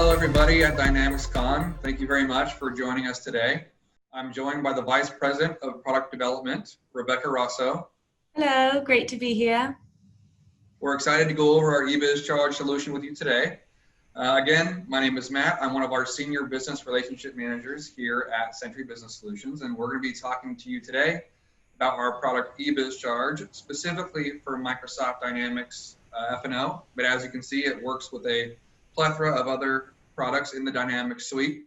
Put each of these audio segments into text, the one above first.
Hello, everybody at DynamicsCon. Thank you very much for joining us today. I'm joined by the Vice President of Product Development, Rebecca Rosso. Hello, great to be here. We're excited to go over our EBizCharge solution with you today. Again, my name is Matt. I'm one of our Senior Business Relationship Managers here at Century Business Solutions, and we're going to be talking to you today about our product EBizCharge, specifically for Microsoft Dynamics F&O. But as you can see, it works with a plethora of other products in the Dynamics suite.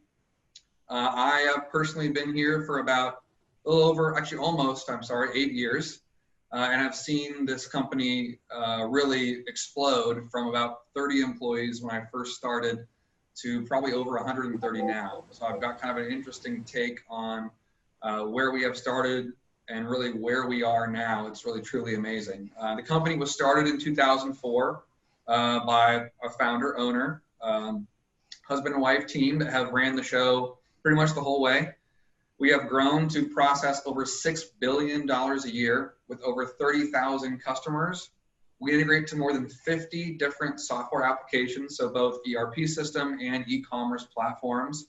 I have personally been here for about a little over, actually almost, 8 years. And I've seen this company really explode from about 30 employees when I first started to probably over 130 now. So I've got kind of an interesting take on where we have started and really where we are now. It's really truly amazing. The company was started in 2004 by a founder, owner, husband and wife team that have ran the show pretty much the whole way. We have grown to process over $6 billion a year with over 30,000 customers. We integrate to more than 50 different software applications, so both ERP system and e-commerce platforms.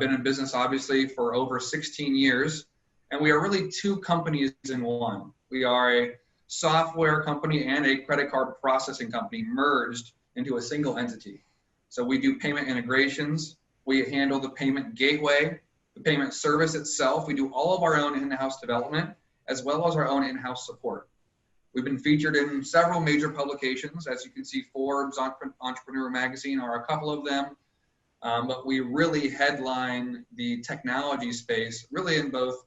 Been in business, obviously, for over 16 years, and we are really two companies in one. We are a software company and a credit card processing company merged into a single entity. So we do payment integrations, we handle the payment gateway, the payment service itself. We do all of our own in-house development, as well as our own in-house support. We've been featured in several major publications. As you can see, Forbes, Entrepreneur Magazine are a couple of them. But we really headline the technology space, really in both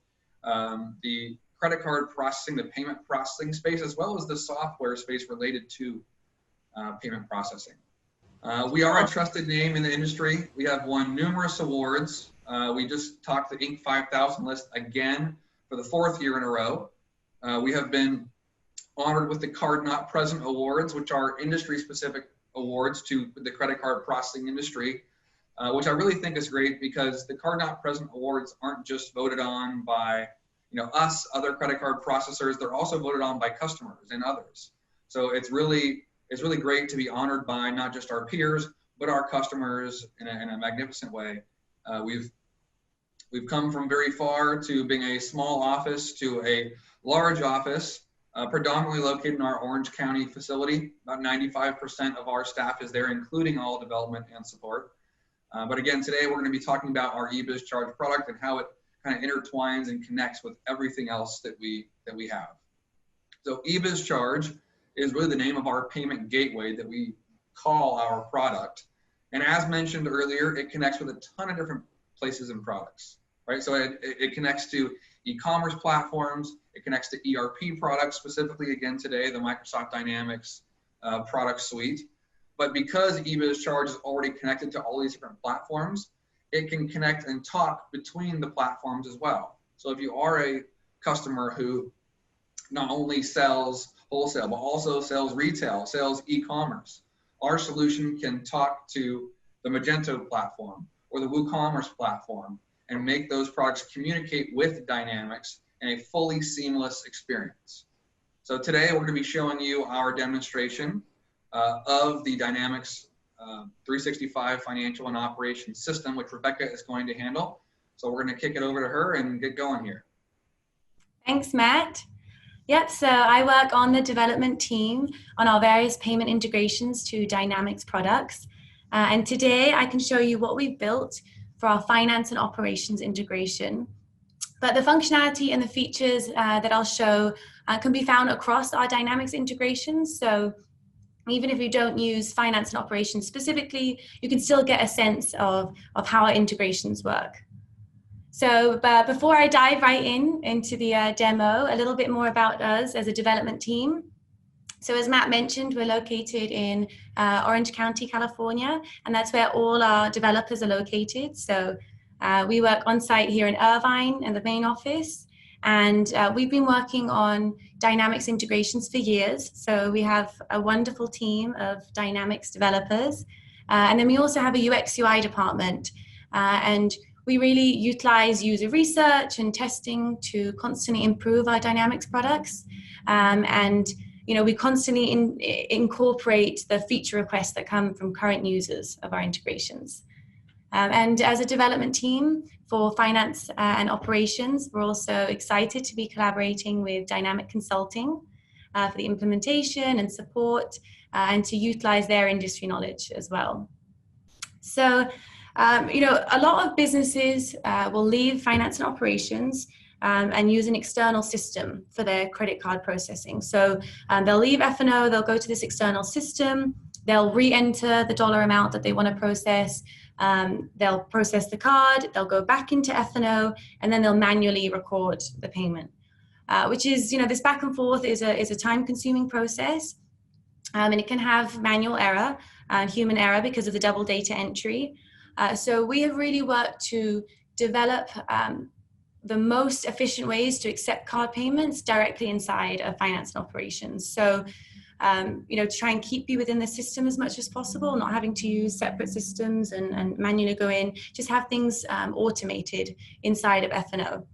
the credit card processing, the payment processing space, as well as the software space related to payment processing. We are a trusted name in the industry. We have won numerous awards. We just topped the Inc. 5000 list again for the 4th year in a row. We have been honored with the Card Not Present Awards, which are industry-specific awards to the credit card processing industry, which I really think is great because the Card Not Present Awards aren't just voted on by us, other credit card processors. They're also voted on by customers and others. So it's really great to be honored by not just our peers, but our customers in a magnificent way. We've come from very far to being a small office to a large office, predominantly located in our Orange County facility. About 95% of our staff is there, including all development and support. But again, today we're going to be talking about our EBizCharge product and how it kind of intertwines and connects with everything else that we have. So EBizCharge is really the name of our payment gateway that we call our product. And as mentioned earlier, it connects with a ton of different places and products, right? So it connects to e-commerce platforms, it connects to ERP products, specifically again today, the Microsoft Dynamics product suite. But because EBizCharge is already connected to all these different platforms, it can connect and talk between the platforms as well. So if you are a customer who not only sells wholesale, but also sells retail, sells e-commerce, our solution can talk to the Magento platform or the WooCommerce platform and make those products communicate with Dynamics in a fully seamless experience. So today we're going to be showing you our demonstration of the Dynamics 365 financial and operations system, which Rebecca is going to handle. So we're going to kick it over to her and get going here. Thanks, Matt. Yep, so I work on the development team on our various payment integrations to Dynamics products. And today I can show you what we've built for our finance and operations integration. But the functionality and the features that I'll show can be found across our Dynamics integrations. So even if you don't use finance and operations specifically, you can still get a sense of how our integrations work. So before I dive right into the demo, a little bit more about us as a development team. So as Matt mentioned, we're located in Orange County, California, and that's where all our developers are located. So we work on site here in Irvine in the main office, and we've been working on Dynamics integrations for years. So we have a wonderful team of Dynamics developers, and then we also have a UX UI department, and we really utilize user research and testing to constantly improve our Dynamics products. And we constantly incorporate the feature requests that come from current users of our integrations. And as a development team for finance and operations, we're also excited to be collaborating with Dynamic Consulting for the implementation and support and to utilize their industry knowledge as well. So, a lot of businesses will leave finance and operations and use an external system for their credit card processing. So they'll leave F&O, they'll go to this external system, they'll re-enter the dollar amount that they want to process, they'll process the card, they'll go back into F&O, and then they'll manually record the payment, which is, this back and forth is a time-consuming process, and it can have manual error and human error because of the double data entry. So we have really worked to develop the most efficient ways to accept card payments directly inside of finance and operations. So, to try and keep you within the system as much as possible, not having to use separate systems and manually go in, just have things automated inside of F&O.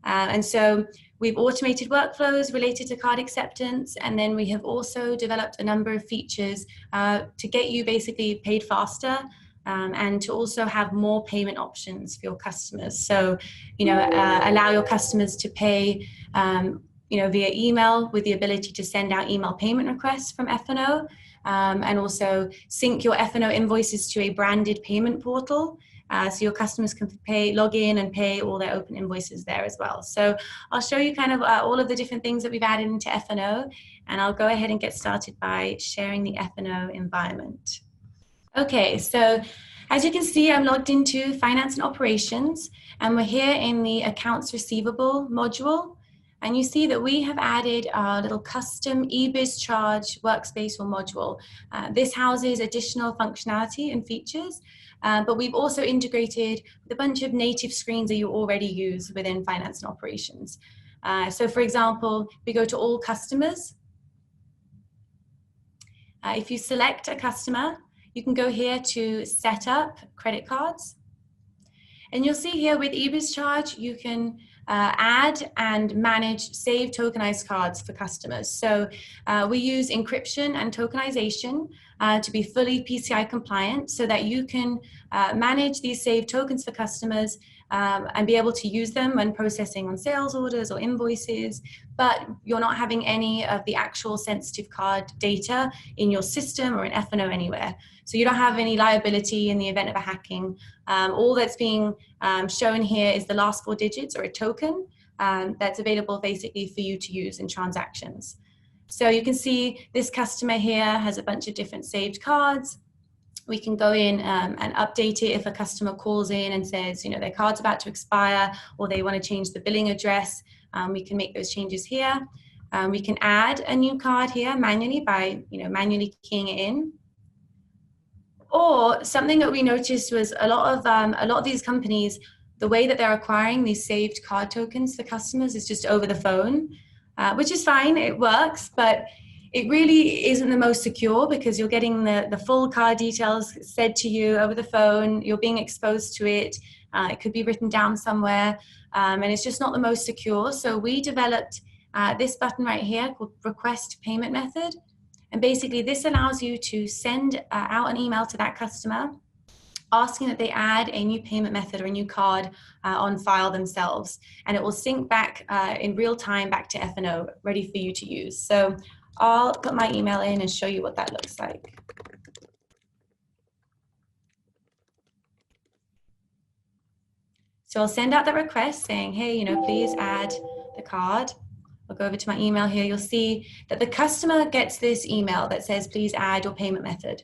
And so we've automated workflows related to card acceptance, and then we have also developed a number of features to get you basically paid faster, and to also have more payment options for your customers. So, allow your customers to pay, via email with the ability to send out email payment requests from F&O, and also sync your F&O invoices to a branded payment portal. So your customers can log in and pay all their open invoices there as well. So I'll show you kind of all of the different things that we've added into F&O, and I'll go ahead and get started by sharing the F&O environment. Okay, so as you can see, I'm logged into Finance and Operations, and we're here in the Accounts Receivable module. And you see that we have added our little custom EBizCharge workspace or module. This houses additional functionality and features, but we've also integrated with a bunch of native screens that you already use within Finance and Operations. So for example, we go to all customers. If you select a customer, you can go here to set up credit cards. And you'll see here with EBizCharge, you can add and manage saved tokenized cards for customers. So we use encryption and tokenization to be fully PCI compliant so that you can manage these saved tokens for customers and be able to use them when processing on sales orders or invoices, but you're not having any of the actual sensitive card data in your system or in F&O anywhere. So you don't have any liability in the event of a hacking. All that's being shown here is the last 4 digits or a token that's available basically for you to use in transactions. So you can see this customer here has a bunch of different saved cards. We can go in and update it if a customer calls in and says, their card's about to expire or they want to change the billing address. We can make those changes here. We can add a new card here manually by, manually keying it in. Or something that we noticed was a lot of these companies, the way that they're acquiring these saved card tokens for customers is just over the phone, which is fine, it works, but it really isn't the most secure because you're getting the full card details said to you over the phone, you're being exposed to it, it could be written down somewhere, and it's just not the most secure. So we developed this button right here called Request Payment Method. And basically this allows you to send out an email to that customer asking that they add a new payment method or a new card on file themselves. And it will sync back in real time back to F&O, ready for you to use. So I'll put my email in and show you what that looks like. So I'll send out the request saying, hey, please add the card. I'll go over to my email here. You'll see that the customer gets this email that says, please add your payment method.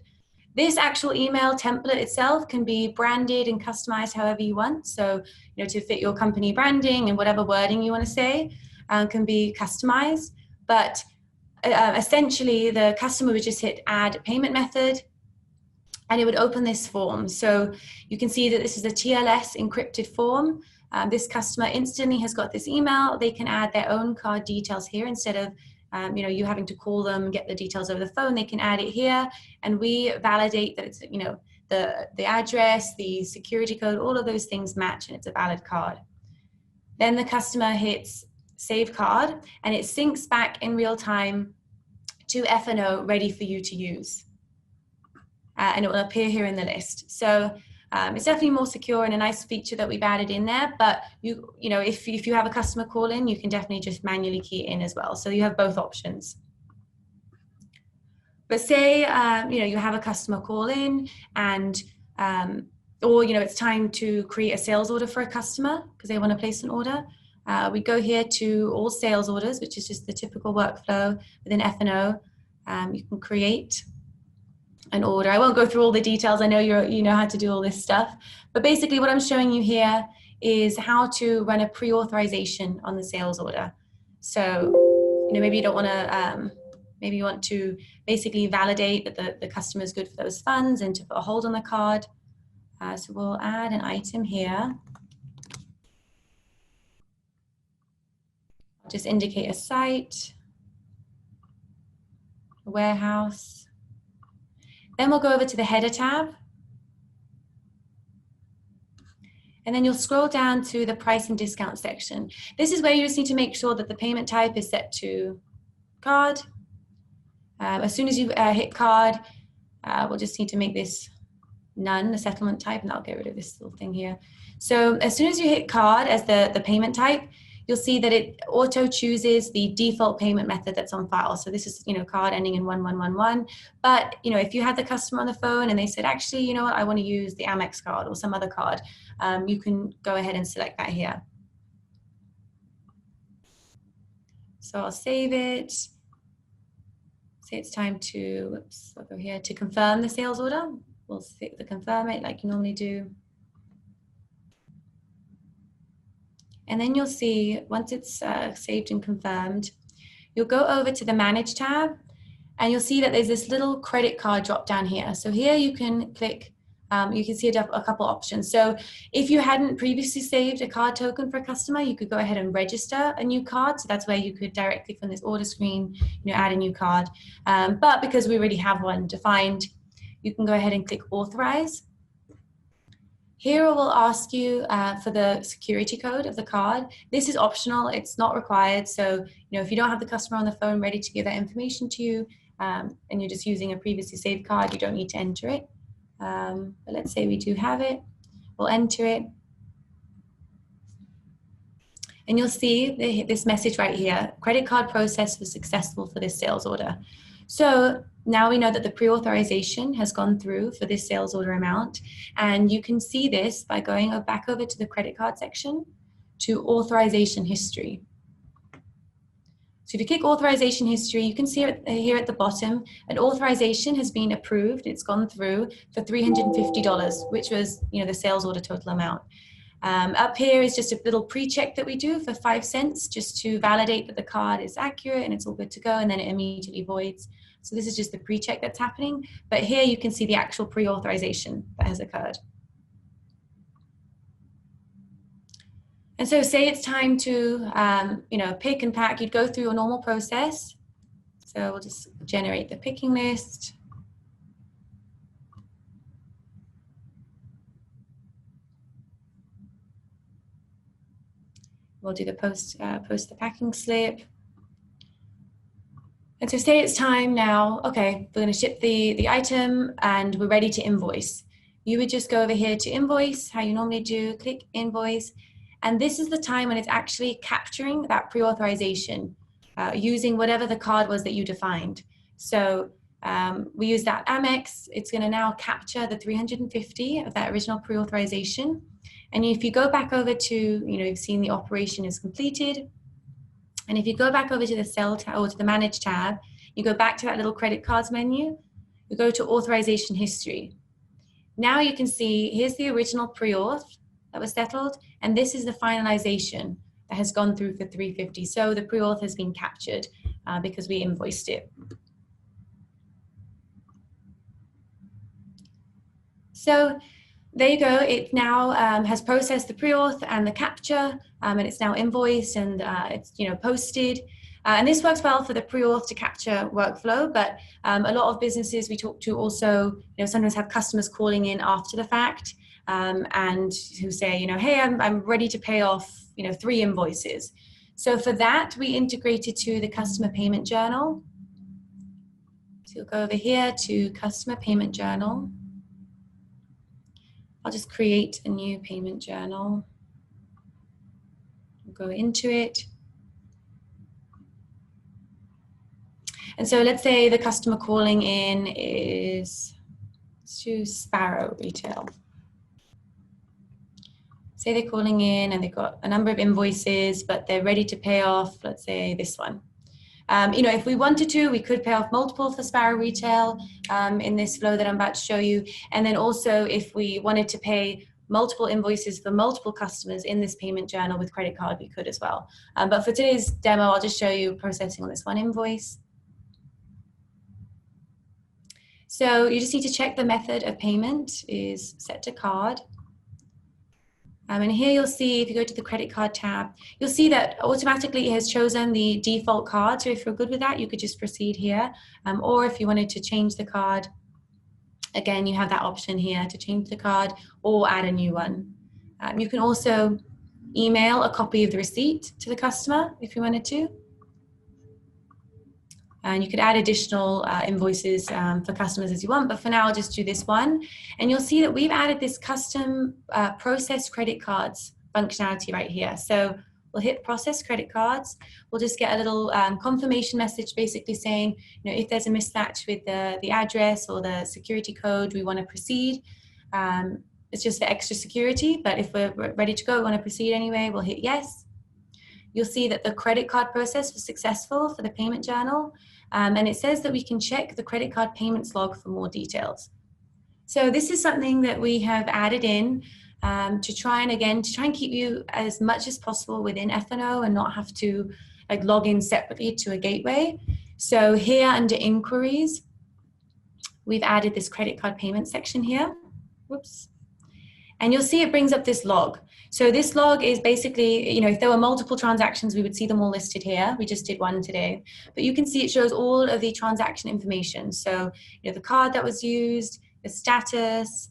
This actual email template itself can be branded and customized however you want. So, to fit your company branding and whatever wording you want to say can be customized. But essentially, the customer would just hit add payment method, and it would open this form. So you can see that this is a TLS encrypted form. This customer instantly has got this email. They can add their own card details here instead of you having to call them, get the details over the phone. They can add it here, and we validate that it's the address, the security code, all of those things match, and it's a valid card. Then the customer hits save card, and it syncs back in real time to F&O ready for you to use. And it will appear here in the list. So it's definitely more secure and a nice feature that we've added in there, but you know, if you have a customer call in, you can definitely just manually key it in as well. So you have both options. But say, you know, you have a customer call in and, or, you know, it's time to create a sales order for a customer because they want to place an order. We go here to all sales orders, which is just the typical workflow within F&O. You can create an order. I won't go through all the details. I know you know how to do all this stuff, but basically what I'm showing you here is how to run a pre-authorization on the sales order. So, you know, maybe you don't want to, maybe you want to basically validate that the customer is good for those funds and to put a hold on the card. So we'll add an item here. I'll just indicate a site, a warehouse. Then we'll go over to the header tab. And then you'll scroll down to the price and discount section. This is where you just need to make sure that the payment type is set to card. As soon as you hit card, we'll just need to make this none, the settlement type, and I'll get rid of this little thing here. So as soon as you hit card as the payment type, you'll see that it auto chooses the default payment method that's on file. So this is, you know, card ending in 1111. But, you know, if you had the customer on the phone and they said, actually, you know what, I want to use the Amex card or some other card, you can go ahead and select that here. So I'll save it. Say it's time to, whoops, I'll go here to confirm the sales order. We'll confirm it like you normally do. And then you'll see, once it's saved and confirmed, you'll go over to the Manage tab, and you'll see that there's this little credit card drop down here. So here you can click, you can see a couple options. So if you hadn't previously saved a card token for a customer, you could go ahead and register a new card. So that's where you could directly from this order screen, you know, add a new card. But because we already have one defined, you can go ahead and click Authorize. Here it will ask you for the security code of the card. This is optional, it's not required. So, you know, if you don't have the customer on the phone ready to give that information to you, and you're just using a previously saved card, you don't need to enter it. But let's say we do have it, we'll enter it. And you'll see this message right here, credit card process was successful for this sales order. So now we know that the pre-authorization has gone through for this sales order amount. And you can see this by going back over to the credit card section to Authorization History. So if you click Authorization History, you can see it here at the bottom, an authorization has been approved. It's gone through for $350, which was, you know, the sales order total amount. Up here is just a little pre-check that we do for 5 cents, just to validate that the card is accurate and it's all good to go, and then it immediately voids. So this is just the pre-check that's happening. But here you can see the actual pre-authorization that has occurred. And so say it's time to, you know, pick and pack, you'd go through a normal process. So we'll just generate the picking list. We'll do the post the packing slip. And so say it's time now, okay, we're going to ship the item and we're ready to invoice. You would just go over here to invoice, how you normally do, click invoice. And this is the time when it's actually capturing that pre-authorization using whatever the card was that you defined. So we use that Amex, it's going to now capture the 350 of that original pre-authorization. And if you go back over to, you know, you've seen the operation is completed. And if you go back over to the Sell tab or to the Manage tab, you go back to that little credit cards menu, you go to Authorization History. Now you can see, here's the original pre-auth that was settled, and this is the finalization that has gone through for 350. So the pre-auth has been captured because we invoiced it. So there you go. It now has processed the pre-auth and the capture, and it's now invoiced and it's, you know, posted. And this works well for the pre-auth to capture workflow, but a lot of businesses we talk to also, you know, sometimes have customers calling in after the fact and who say, you know, hey, I'm ready to pay off, you know, 3 invoices. So for that, we integrated to the customer payment journal. So you'll go over here to Customer Payment Journal. I'll just create a new payment journal. We'll go into it. And so let's say the customer calling in is to Sparrow Retail. Say they're calling in and they've got a number of invoices, but they're ready to pay off, let's say this one. If we wanted to, we could pay off multiple for Sparrow Retail in this flow that I'm about to show you. And then also if we wanted to pay multiple invoices for multiple customers in this payment journal with credit card, we could as well. But for today's demo, I'll just show you processing on this one invoice. So you just need to check the method of payment is set to card. And here you'll see, if you go to the credit card tab, you'll see that automatically it has chosen the default card. So if you're good with that, you could just proceed here. Or if you wanted to change the card, again, you have that option here to change the card or add a new one. You can also email a copy of the receipt to the customer if you wanted to. And you could add additional invoices for customers as you want, but for now I'll just do this one. And you'll see that we've added this custom process credit cards functionality right here. So we'll hit process credit cards. We'll just get a little confirmation message basically saying, if there's a mismatch with the address or the security code, we want to proceed. It's just for extra security, but if we're ready to go, we want to proceed anyway, we'll hit yes. You'll see that the credit card process was successful for the payment journal. And it says that we can check the credit card payments log for more details. So this is something that we have added in to try and keep you as much as possible within F&O and not have to log in separately to a gateway. So here under inquiries, we've added this credit card payment section here. Whoops. And you'll see it brings up this log. So this log is basically, if there were multiple transactions, we would see them all listed here. We just did one today. But you can see it shows all of the transaction information. So, the card that was used, the status,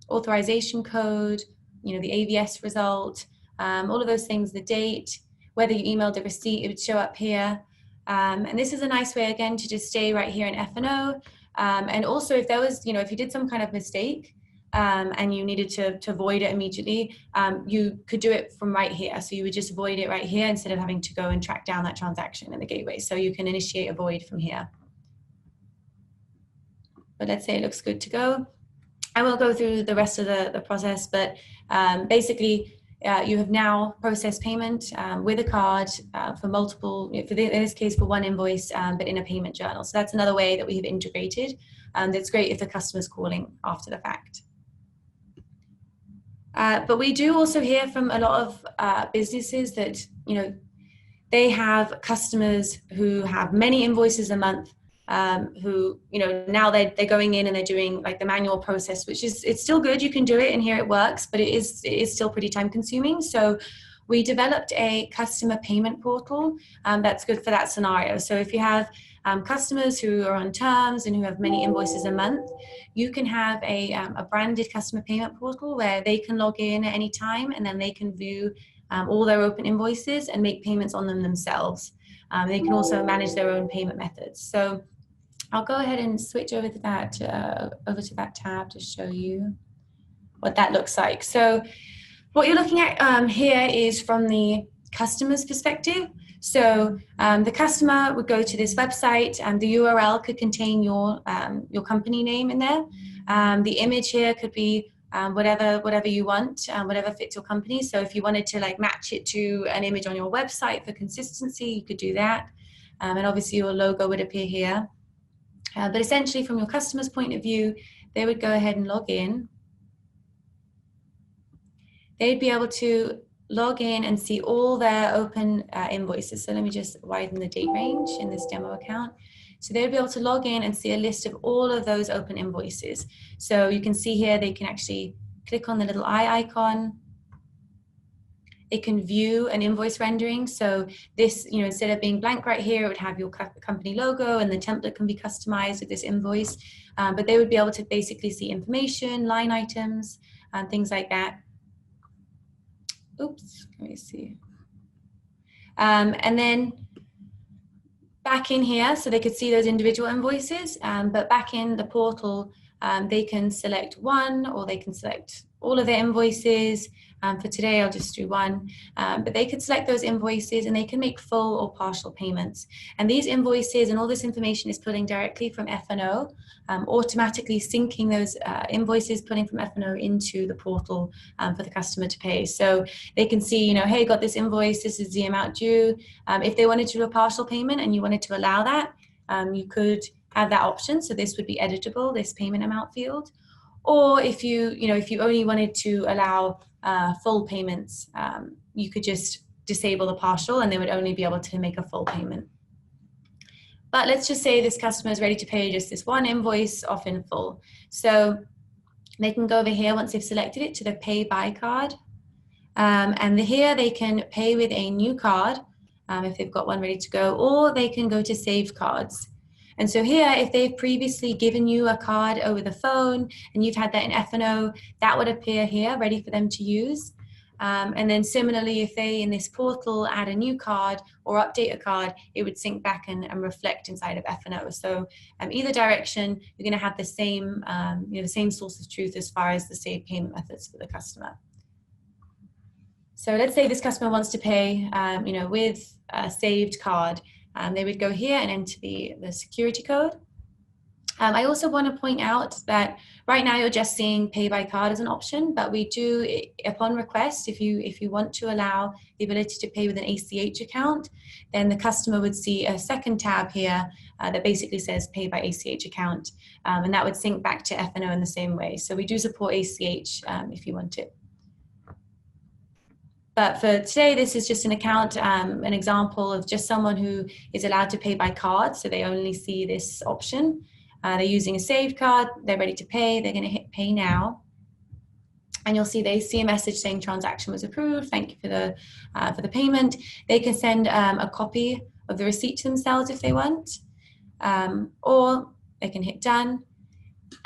authorization code, the AVS result, all of those things, the date, whether you emailed a receipt, it would show up here. And this is a nice way, again, to just stay right here in F&O. And also if there was, if you did some kind of mistake, and you needed to void it immediately, you could do it from right here. So you would just void it right here instead of having to go and track down that transaction in the gateway. So you can initiate a void from here. But let's say it looks good to go. I will go through the rest of the process, but basically you have now processed payment with a card for multiple, in this case for one invoice, but in a payment journal. So that's another way that we have integrated. That's great if the customer's calling after the fact. But we do also hear from a lot of businesses that, they have customers who have many invoices a month, who, now they're going in and they're doing the manual process, which it's still good. You can do it and here it works, but it is still pretty time consuming. So we developed a customer payment portal that's good for that scenario. So if you have customers who are on terms and who have many invoices a month, you can have a branded customer payment portal where they can log in at any time and then they can view all their open invoices and make payments on them themselves. They can also manage their own payment methods. So I'll go ahead and switch over to that tab to show you what that looks like. So what you're looking at here is from the customer's perspective. So the customer would go to this website and the URL could contain your company name in there. The image here could be whatever you want, whatever fits your company. So if you wanted to match it to an image on your website for consistency, you could do that. And obviously your logo would appear here. But essentially from your customer's point of view, they would go ahead and log in. They'd be able to log in and see all their open invoices. So let me just widen the date range in this demo account. So they'd be able to log in and see a list of all of those open invoices. So you can see here, they can actually click on the little eye icon. It can view an invoice rendering. So this, instead of being blank right here, it would have your company logo and the template can be customized with this invoice. But they would be able to basically see information, line items, and things like that. Oops, let me see. And then back in here, so they could see those individual invoices, but back in the portal, they can select one, or they can select all of their invoices. For today, I'll just do one, but they could select those invoices and they can make full or partial payments. And these invoices and all this information is pulling directly from F&O, automatically syncing those invoices, pulling from F&O into the portal for the customer to pay. So they can see, you know, hey, got this invoice, this is the amount due. If they wanted to do a partial payment and you wanted to allow that, you could have that option. So this would be editable, this payment amount field. Or if you only wanted to allow full payments, you could just disable the partial and they would only be able to make a full payment. But let's just say this customer is ready to pay just this one invoice off in full. So they can go over here once they've selected it to the pay by card. And here they can pay with a new card if they've got one ready to go, or they can go to save cards. And so here, if they've previously given you a card over the phone and you've had that in F&O, that would appear here ready for them to use. And then similarly, if they in this portal add a new card or update a card, it would sync back and reflect inside of F&O. So either direction, you're going to have the same, the same source of truth as far as the saved payment methods for the customer. So let's say this customer wants to pay, with a saved card. They would go here and enter the security code. I also want to point out that right now you're just seeing pay by card as an option, but we do, upon request, if you want to allow the ability to pay with an ACH account, then the customer would see a second tab here that basically says pay by ACH account, and that would sync back to F&O in the same way. So we do support ACH if you want it. But for today, this is just an account, an example of just someone who is allowed to pay by card. So they only see this option. They're using a saved card. They're ready to pay. They're going to hit pay now. And you'll see they see a message saying transaction was approved. Thank you for the payment. They can send a copy of the receipt to themselves if they want, or they can hit done.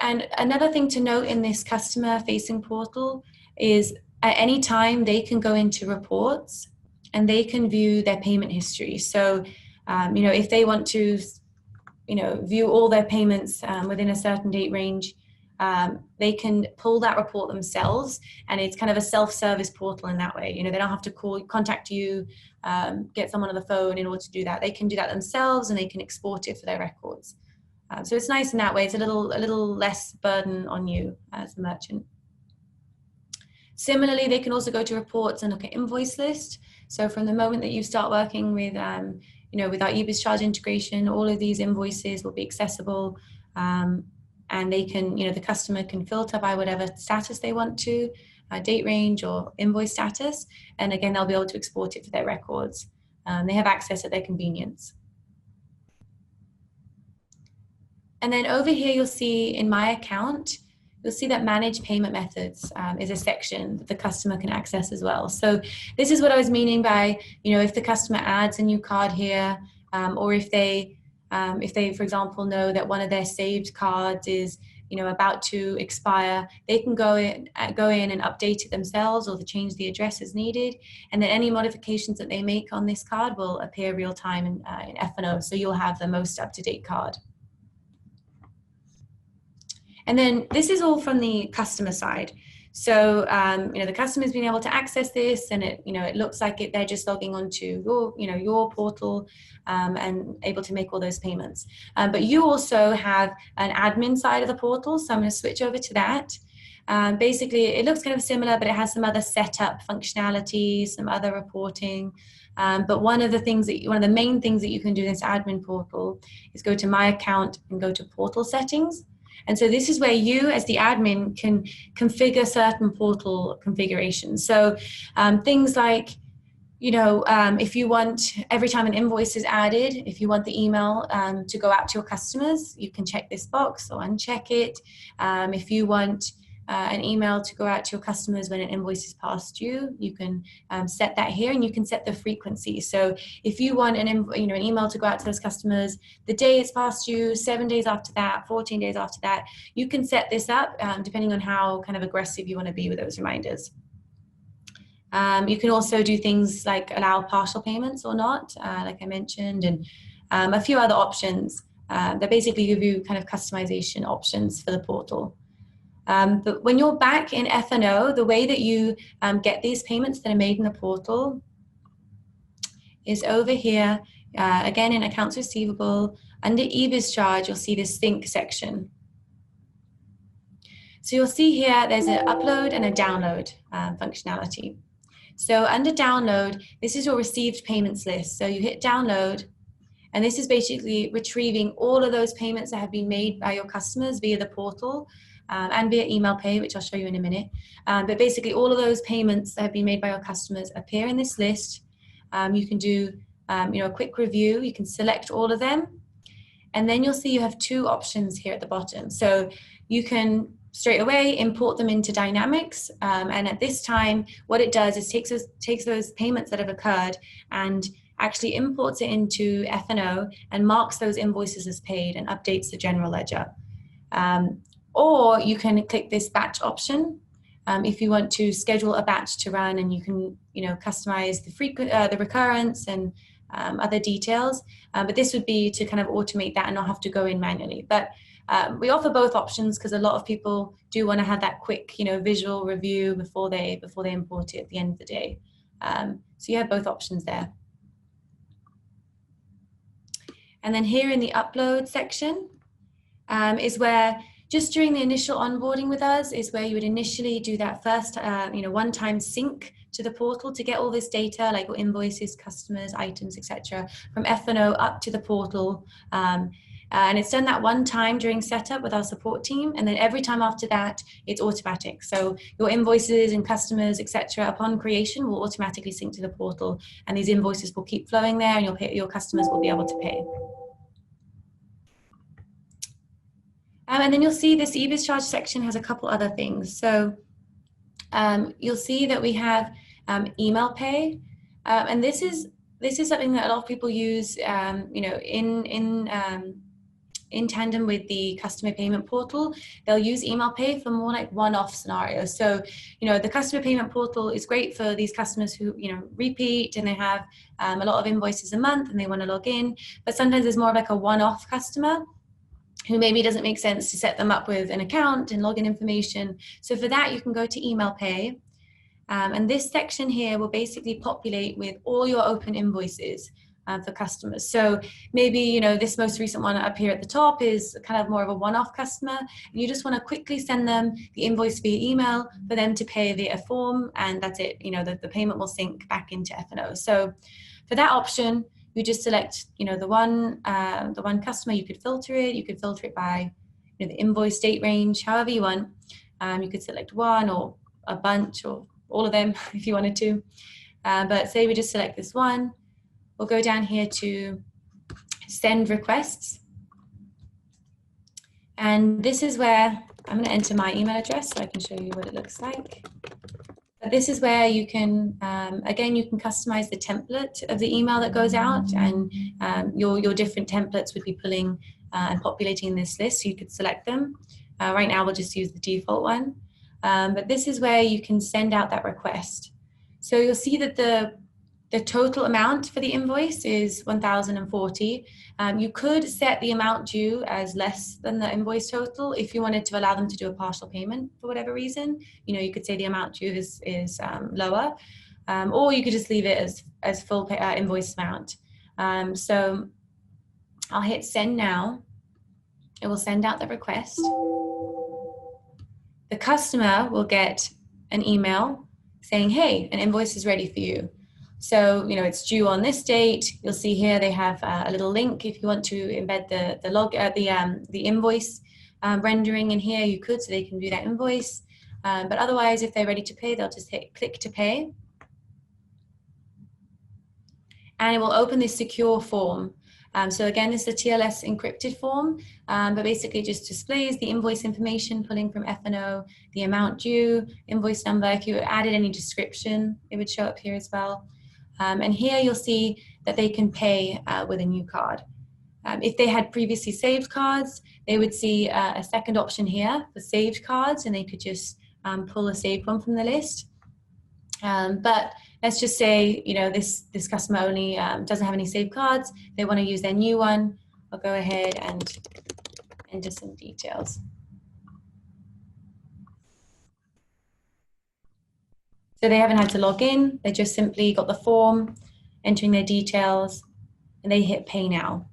And another thing to note in this customer facing portal is at any time they can go into reports and they can view their payment history. So, if they want to, view all their payments within a certain date range, they can pull that report themselves, and it's kind of a self-service portal in that way. They don't have to contact you, get someone on the phone in order to do that. They can do that themselves, and they can export it for their records. So it's nice in that way. It's a little less burden on you as the merchant. Similarly, they can also go to reports and look at invoice list. So from the moment that you start working with, with our EBizCharge integration, all of these invoices will be accessible, and they can, the customer can filter by whatever status they want to, date range or invoice status. And again, they'll be able to export it for their records. They have access at their convenience. And then over here, you'll see in my account, you'll see that manage payment methods is a section that the customer can access as well. So this is what I was meaning by, if the customer adds a new card here, or if they, for example, know that one of their saved cards is, about to expire, they can go in and update it themselves, or to change the address as needed. And then any modifications that they make on this card will appear real time in F&O. So you'll have the most up-to-date card. And then this is all from the customer side. So, the customer's been able to access this, and it looks like they're just logging onto your portal and able to make all those payments. But you also have an admin side of the portal. So I'm going to switch over to that. Basically, it looks kind of similar, but it has some other setup functionality, some other reporting. But one of the main things that you can do in this admin portal is go to My Account and go to Portal Settings. And so this is where you, as the admin, can configure certain portal configurations. So things like, if you want, every time an invoice is added, if you want the email to go out to your customers, you can check this box or uncheck it. If you want an email to go out to your customers when an invoice is past due, you can set that here, and you can set the frequency. So if you want an email to go out to those customers the day it's past due, 7 days after that, 14 days after that, you can set this up depending on how kind of aggressive you want to be with those reminders. You can also do things like allow partial payments or not, like I mentioned, and a few other options that basically give you kind of customization options for the portal. But when you're back in F&O, the way that you get these payments that are made in the portal is over here, again in accounts receivable, under EBizCharge, you'll see this sync section. So you'll see here, there's an upload and a download functionality. So under download, this is your received payments list. So you hit download, and this is basically retrieving all of those payments that have been made by your customers via the portal and via email pay, which I'll show you in a minute. But basically all of those payments that have been made by your customers appear in this list. You can do a quick review. You can select all of them. And then you'll see you have two options here at the bottom. So you can straight away import them into Dynamics. And at this time, what it does is takes those payments that have occurred and actually imports it into F&O and marks those invoices as paid and updates the general ledger. Or you can click this batch option if you want to schedule a batch to run, and you can customize the recurrence and other details. But this would be to kind of automate that and not have to go in manually. But we offer both options because a lot of people do want to have that quick visual review before they import it at the end of the day. So you have both options there. And then here in the upload section is where, just during the initial onboarding with us, is where you would initially do that first one-time sync to the portal to get all this data, like your invoices, customers, items, etc., from F&O up to the portal. And it's done that one time during setup with our support team, and then every time after that, it's automatic. So your invoices and customers, etc., upon creation will automatically sync to the portal, and these invoices will keep flowing there, and your customers will be able to pay. And then you'll see this EBizCharge section has a couple other things. So you'll see that we have email pay, and this is something that a lot of people use, in tandem with the customer payment portal. They'll use email pay for more like one-off scenarios. So, the customer payment portal is great for these customers who, repeat and they have a lot of invoices a month and they want to log in. But sometimes there's more of like a one-off customer who maybe doesn't make sense to set them up with an account and login information. So for that, you can go to email pay. And this section here will basically populate with all your open invoices for customers. So maybe, this most recent one up here at the top is kind of more of a one-off customer. And you just want to quickly send them the invoice via email for them to pay via a form, and that's it. The payment will sync back into F&O. So for that option, you just select, the one customer. You could filter it. You could filter it by, the invoice date range, however you want. You could select one or a bunch or all of them if you wanted to. But say we just select this one. We'll go down here to send requests. And this is where I'm going to enter my email address so I can show you what it looks like. But this is where you can, again, you can customize the template of the email that goes out, and your different templates would be pulling and populating this list, so you could select them. Right now, we'll just use the default one. But this is where you can send out that request. So you'll see that the total amount for the invoice is 1,040. You could set the amount due as less than the invoice total if you wanted to allow them to do a partial payment for whatever reason. You could say the amount due is lower, or you could just leave it as full invoice amount. So I'll hit send now. It will send out the request. The customer will get an email saying, hey, an invoice is ready for you. So, it's due on this date. You'll see here they have a little link if you want to embed the invoice rendering in here. You could, so they can view that invoice. But otherwise, if they're ready to pay, they'll just hit click to pay, and it will open this secure form. So again, this is a TLS encrypted form, but basically just displays the invoice information pulling from F&O, the amount due, invoice number. If you added any description, it would show up here as well. And here you'll see that they can pay with a new card. If they had previously saved cards, they would see a second option here for saved cards, and they could just pull a saved one from the list. But let's just say, this customer only doesn't have any saved cards. They want to use their new one. I'll go ahead and enter some details. So they haven't had to log in. They just simply got the form, entering their details, and they hit pay now.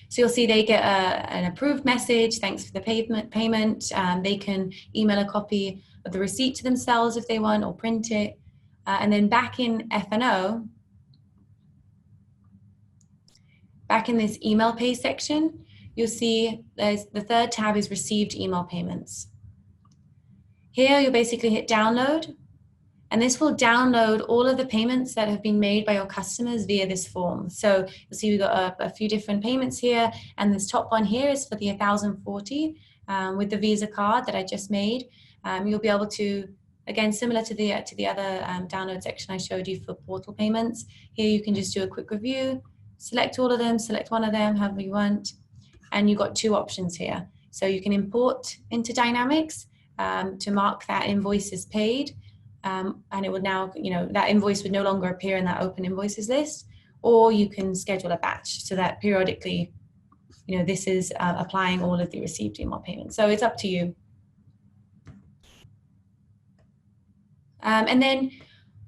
So you'll see they get an approved message, thanks for the payment. They can email a copy of the receipt to themselves if they want, or print it. And then back in F&O, back in this email pay section, you'll see there's the third tab is received email payments. Here you'll basically hit download, and this will download all of the payments that have been made by your customers via this form. So you'll see we've got a few different payments here, and this top one here is for the 1,040 with the Visa card that I just made. You'll be able to, again, similar to the other download section I showed you for portal payments. Here you can just do a quick review, select all of them, select one of them, however you want, and you've got two options here. So you can import into Dynamics to mark that invoice as paid. And it would now, that invoice would no longer appear in that open invoices list, or you can schedule a batch so that periodically, this is applying all of the received email payments. So it's up to you. And then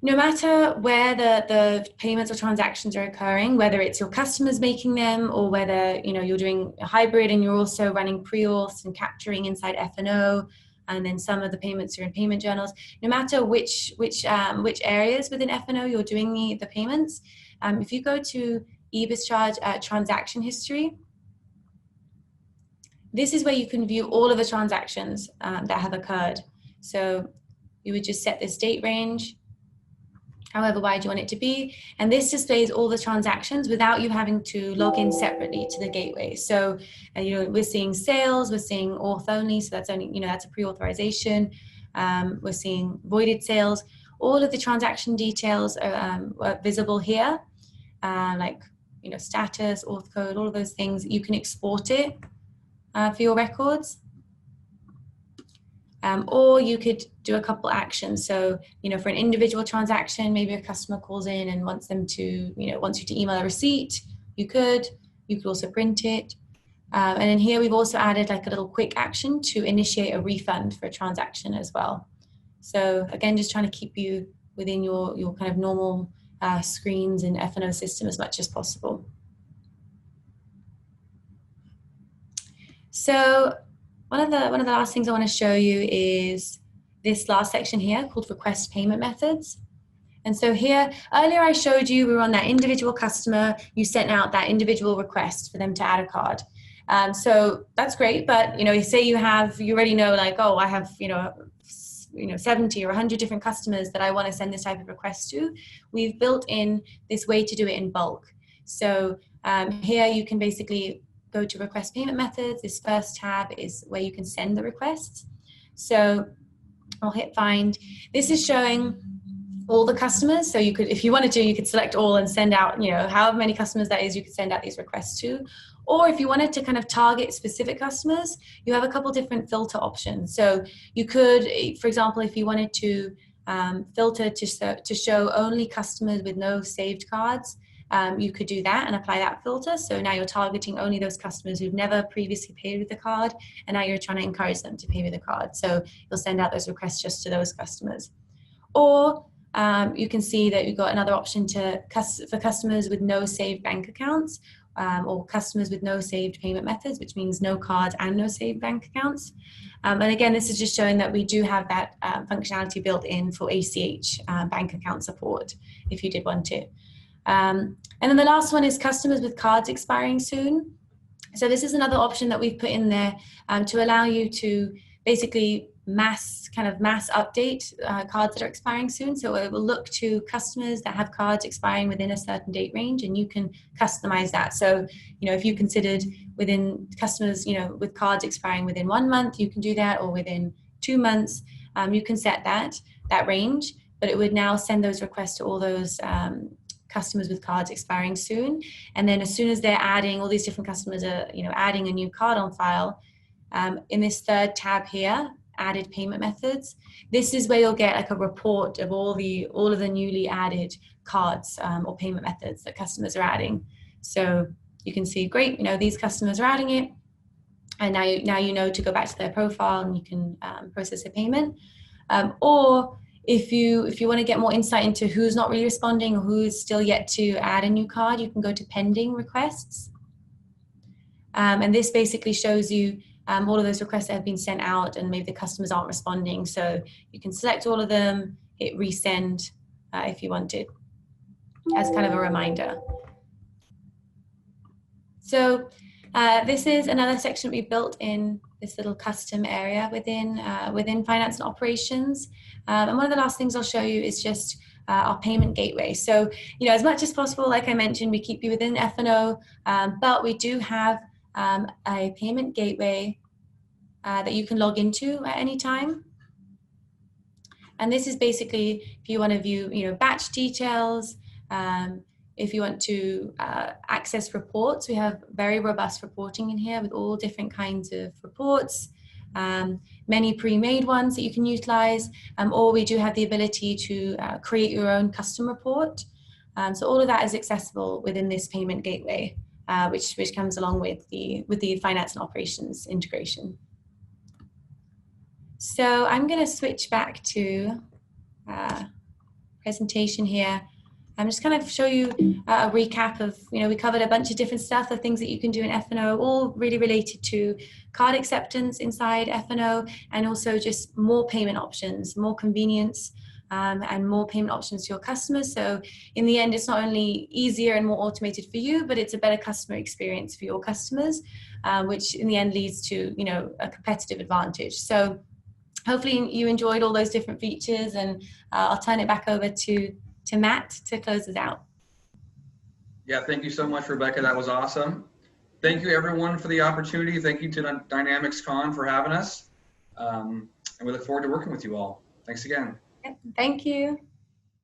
no matter where the payments or transactions are occurring, whether it's your customers making them or whether, you're doing a hybrid and you're also running pre-auths and capturing inside F&O, and then some of the payments are in payment journals. No matter which areas within F&O you're doing the payments, if you go to EBizCharge transaction history, this is where you can view all of the transactions that have occurred. So you would just set this date range, however wide you want it to be, and this displays all the transactions without you having to log in separately to the gateway. So we're seeing sales, we're seeing auth only, so that's only, that's a pre-authorization. We're seeing voided sales. All of the transaction details are visible here, like status, auth code, all of those things. You can export it for your records. Or you could do a couple actions. So, for an individual transaction, maybe a customer calls in and wants them to, wants you to email a receipt. You could also print it. And then here we've also added like a little quick action to initiate a refund for a transaction as well. So again, just trying to keep you within your kind of normal screens and F&O system as much as possible. So one of the last things I want to show you is this last section here called request payment methods. And so here, earlier I showed you we were on that individual customer, you sent out that individual request for them to add a card. So that's great, but say you already know, like, oh, I have 70 or 100 different customers that I want to send this type of request to. We've built in this way to do it in bulk. So here you can basically go to request payment methods. This first tab is where you can send the requests. So I'll hit find. This is showing all the customers. So you could, if you wanted to, you could select all and send out, however many customers that is, you could send out these requests to. Or if you wanted to kind of target specific customers, you have a couple different filter options. So you could, for example, if you wanted to filter to show only customers with no saved cards, you could do that and apply that filter. So now you're targeting only those customers who've never previously paid with the card, and now you're trying to encourage them to pay with the card. So you'll send out those requests just to those customers. Or you can see that you've got another option for customers with no saved bank accounts, or customers with no saved payment methods, which means no cards and no saved bank accounts. And again, this is just showing that we do have that functionality built in for ACH bank account support if you did want it. And then the last one is customers with cards expiring soon. So this is another option that we've put in there to allow you to basically mass update cards that are expiring soon. So it will look to customers that have cards expiring within a certain date range, and you can customize that. So, if you considered within customers, with cards expiring within 1 month, you can do that, or within 2 months, you can set that range, but it would now send those requests to all those customers with cards expiring soon. And then as soon as they're adding, all these different customers are, adding a new card on file, in this third tab here, added payment methods. This is where you'll get like a report of all of the newly added cards or payment methods that customers are adding. So you can see, great, these customers are adding it, and now you know to go back to their profile and you can process a payment. Or if you want to get more insight into who's not really responding or who's still yet to add a new card, you can go to pending requests. And this basically shows you all of those requests that have been sent out and maybe the customers aren't responding. So you can select all of them, hit resend if you wanted, as kind of a reminder. So this is another section we built in this little custom area within finance and operations. And one of the last things I'll show you is just our payment gateway. So, as much as possible, like I mentioned, we keep you within F&O, but we do have a payment gateway that you can log into at any time. And this is basically if you want to view, batch details, if you want to access reports. We have very robust reporting in here with all different kinds of reports, many pre-made ones that you can utilize, or we do have the ability to create your own custom report. So all of that is accessible within this payment gateway, which comes along with the finance and operations integration. So I'm going to switch back to presentation here. I'm just kind of show you a recap of, we covered a bunch of different stuff, the things that you can do in F&O, all really related to card acceptance inside F&O, and also just more payment options, more convenience, and more payment options to your customers. So in the end, it's not only easier and more automated for you, but it's a better customer experience for your customers, which in the end leads to, a competitive advantage. So hopefully you enjoyed all those different features, and I'll turn it back over to Matt to close us out. Yeah, thank you so much, Rebecca. That was awesome. Thank you, everyone, for the opportunity. Thank you to DynamicsCon for having us. And we look forward to working with you all. Thanks again. Thank you.